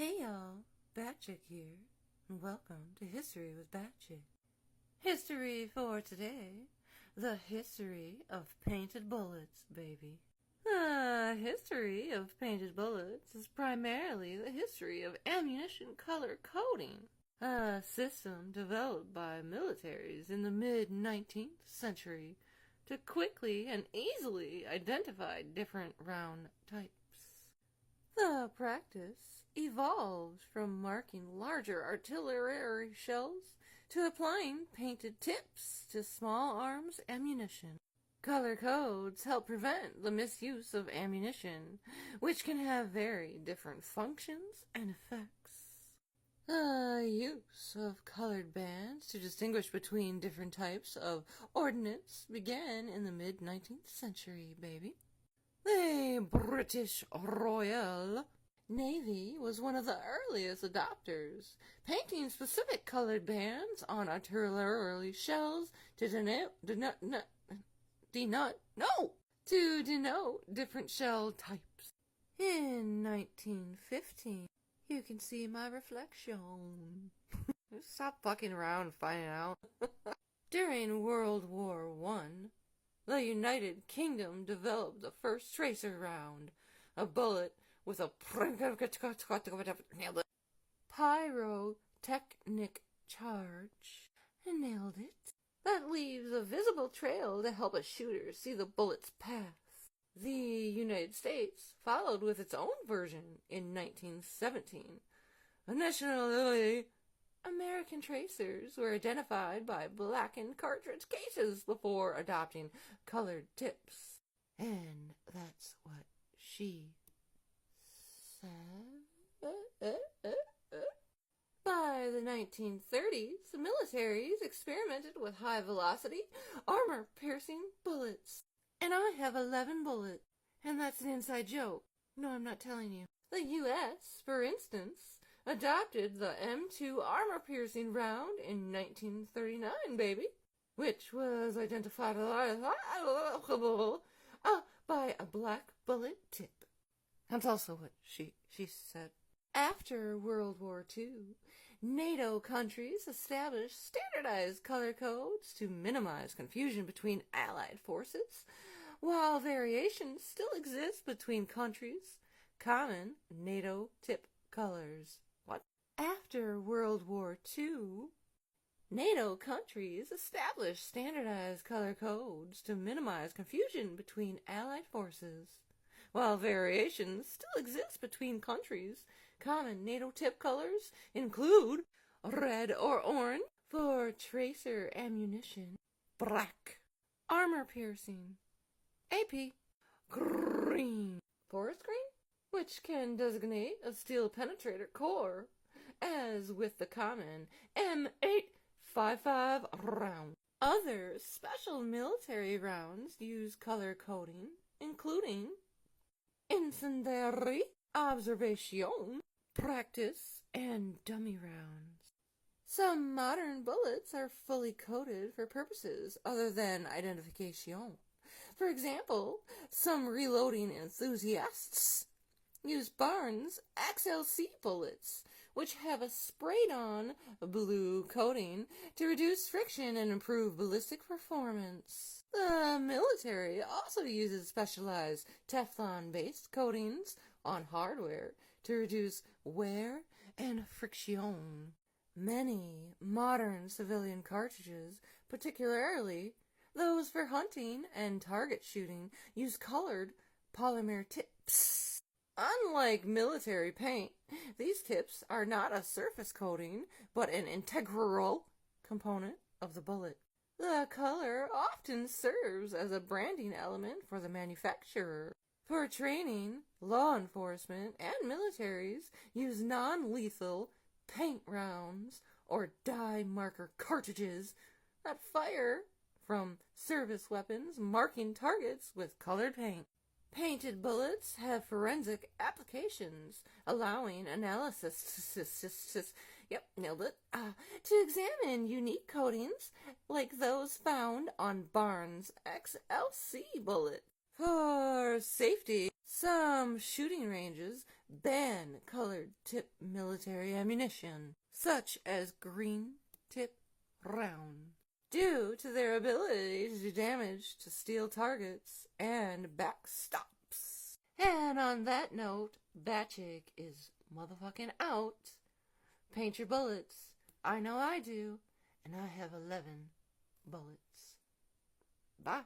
Hey y'all, Batchick here, and welcome to History with Batchick. History for today, the history of painted bullets, baby. The history of painted bullets is primarily the history of ammunition color coding, a system developed by militaries in the mid-19th century to quickly and easily identify different round types. The practice evolved from marking larger artillery shells to applying painted tips to small arms ammunition. Color codes help prevent the misuse of ammunition, which can have very different functions and effects. The use of colored bands to distinguish between different types of ordnance began in the mid-19th century, baby. The British Royal Navy was one of the earliest adopters, painting specific colored bands on artillery shells to denote different shell types. In 1915, you can see my reflection. Stop fucking around and find out. During World War I, the United Kingdom developed the first tracer round, a bullet with a pyrotechnic charge. Nailed it. That leaves a visible trail to help a shooter see the bullet's path. The United States followed with its own version in 1917. Initially, American tracers were identified by blackened cartridge cases before adopting colored tips. And that's what she said. By the 1930s, the militaries experimented with high-velocity, armor-piercing bullets. And I have 11 bullets. And that's an inside joke. No, I'm not telling you. The U.S., for instance, adopted the M2 armor-piercing round in 1939, baby, which was identified by a black bullet tip. That's also what she said. After World War II, NATO countries established standardized color codes to minimize confusion between Allied forces, while variations still exist between countries. Common NATO tip colors. What? After World War II, NATO countries established standardized color codes to minimize confusion between Allied forces. While variations still exist between countries, common NATO tip colors include red or orange for tracer ammunition, black, armor piercing, AP, green, forest green, which can designate a steel penetrator core, as with the common M855 round. Other special military rounds use color coding, including incendiary, observation, practice, and dummy rounds. Some modern bullets are fully coded for purposes other than identification. For example, some reloading enthusiasts use Barnes XLC bullets, which have a sprayed-on blue coating to reduce friction and improve ballistic performance. The military also uses specialized Teflon-based coatings on hardware to reduce wear and friction. Many modern civilian cartridges, particularly those for hunting and target shooting, use colored polymer tips. Unlike military paint, these tips are not a surface coating, but an integral component of the bullet. The color often serves as a branding element for the manufacturer. For training, law enforcement and militaries use non-lethal paint rounds or dye marker cartridges that fire from service weapons, marking targets with colored paint. Painted bullets have forensic applications, allowing analysis to examine unique coatings like those found on Barnes XLC bullets. For safety, Some shooting ranges ban colored tip military ammunition, such as green tip round, due to their ability to do damage to steel targets and backstops. And on that note, Batchick is motherfucking out. Paint your bullets. I know I do, and I have 11 bullets. Bye.